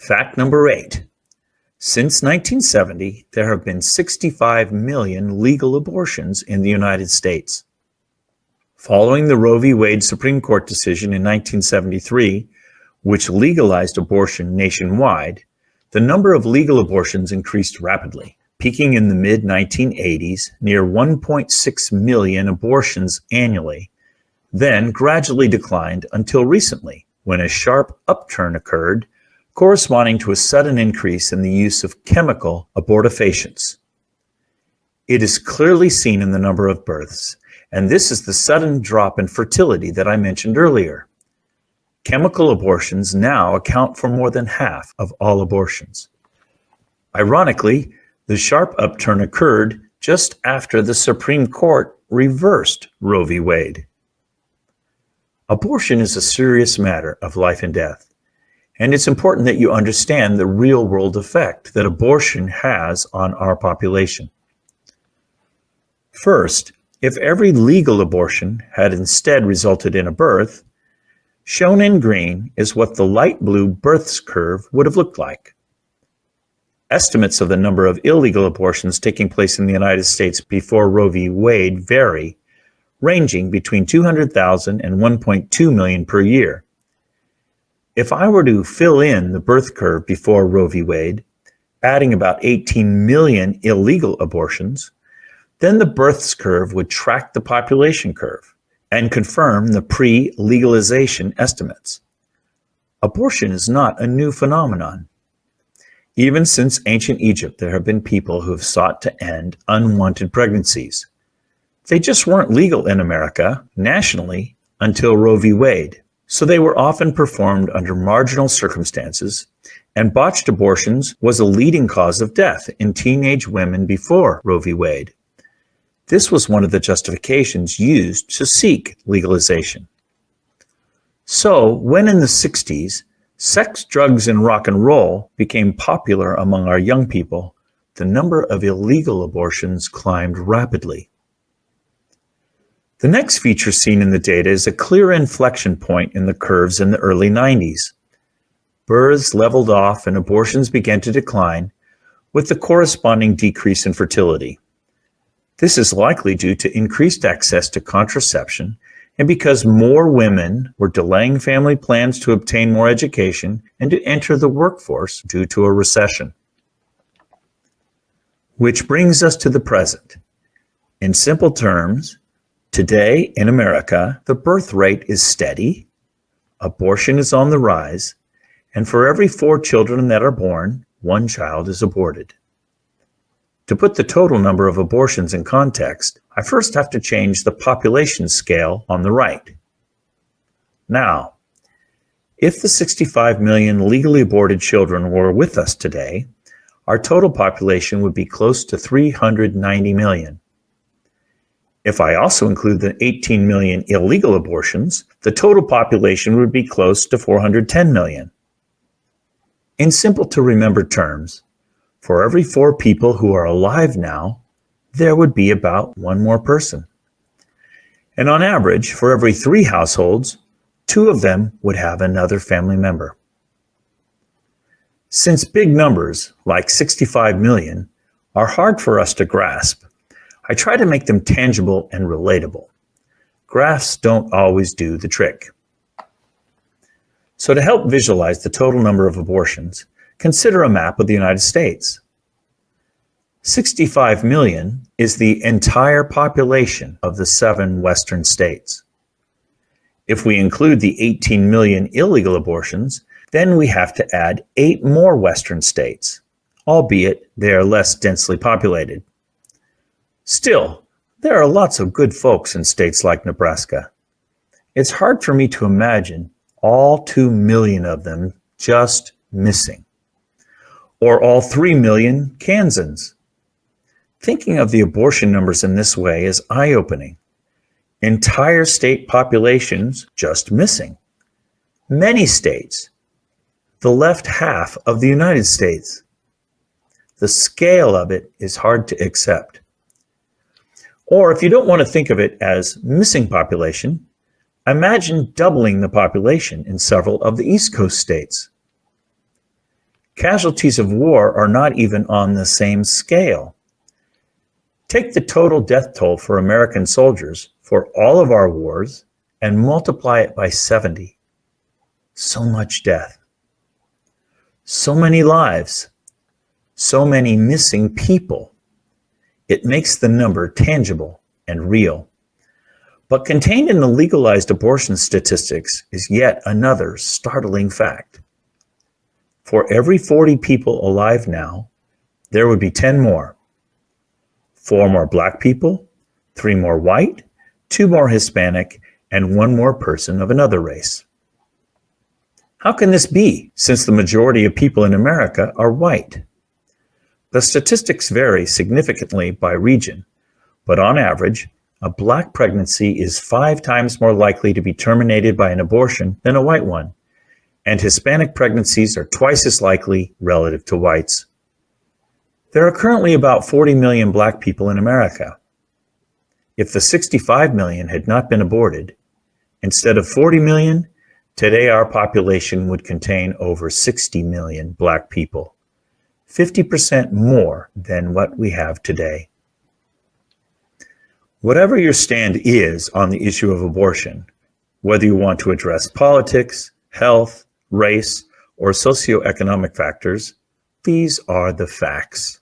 Fact number 8. Since 1970, there have been 65 million legal abortions in the United States. Following the Roe v. Wade Supreme Court decision in 1973, which legalized abortion nationwide, the number of legal abortions increased rapidly, peaking in the mid-1980s near 1.6 million abortions annually, then gradually declined until recently, when a sharp upturn occurred, corresponding to a sudden increase in the use of chemical abortifacients. It is clearly seen in the number of births, and this is the sudden drop in fertility that I mentioned earlier. Chemical abortions now account for more than half of all abortions. Ironically, the sharp upturn occurred just after the Supreme Court reversed Roe v. Wade. Abortion is a serious matter of life and death, and it's important that you understand the real-world effect that abortion has on our population. First, if every legal abortion had instead resulted in a birth, shown in green is what the light blue births curve would have looked like. Estimates of the number of illegal abortions taking place in the United States before Roe v. Wade vary, ranging between 200,000 and 1.2 million per year. If I were to fill in the birth curve before Roe v. Wade, adding about 18 million illegal abortions, then the births curve would track the population curve and confirm the pre-legalization estimates. Abortion is not a new phenomenon. Even since ancient Egypt, there have been people who have sought to end unwanted pregnancies. They just weren't legal in America, nationally, until Roe v. Wade, so they were often performed under marginal circumstances, and botched abortions was a leading cause of death in teenage women before Roe v. Wade. This was one of the justifications used to seek legalization. So, when in the 60s, sex, drugs, and rock and roll became popular among our young people, the number of illegal abortions climbed rapidly. The next feature seen in the data is a clear inflection point in the curves in the early 90s. Births leveled off and abortions began to decline, with the corresponding decrease in fertility. This is likely due to increased access to contraception and because more women were delaying family plans to obtain more education and to enter the workforce due to a recession. Which brings us to the present. In simple terms, today in America, the birth rate is steady, abortion is on the rise, and for every 4 children that are born, 1 child is aborted. To put the total number of abortions in context, I first have to change the population scale on the right. Now, if the 65 million legally aborted children were with us today, our total population would be close to 390 million. If I also include the 18 million illegal abortions, the total population would be close to 410 million. In simple to remember terms, for every 4 people who are alive now, there would be about 1 more person. And on average, for every 3 households, 2 of them would have another family member. Since big numbers, like 65 million, are hard for us to grasp, I try to make them tangible and relatable. Graphs don't always do the trick. So to help visualize the total number of abortions, consider a map of the United States. 65 million is the entire population of the 7 western states. If we include the 18 million illegal abortions, then we have to add 8 more western states, albeit they are less densely populated. Still, there are lots of good folks in states like Nebraska. It's hard for me to imagine all 2 million of them just missing, or all 3 million Kansans. Thinking of the abortion numbers in this way is eye-opening. Entire state populations just missing. Many states. The left half of the United States. The scale of it is hard to accept. Or if you don't want to think of it as missing population, imagine doubling the population in several of the East Coast states. Casualties of war are not even on the same scale. Take the total death toll for American soldiers for all of our wars and multiply it by 70. So much death. So many lives. So many missing people. It makes the number tangible and real. But contained in the legalized abortion statistics is yet another startling fact. For every 40 people alive now, there would be 10 more. 4 more Black people, 3 more white, 2 more Hispanic, and 1 more person of another race. How can this be, since the majority of people in America are white? The statistics vary significantly by region, but on average, a Black pregnancy is 5 times more likely to be terminated by an abortion than a white one, and Hispanic pregnancies are twice as likely relative to whites. There are currently about 40 million Black people in America. If the 65 million had not been aborted, instead of 40 million, today our population would contain over 60 million Black people, 50% more than what we have today. Whatever your stand is on the issue of abortion, whether you want to address politics, health, race, or socioeconomic factors, these are the facts.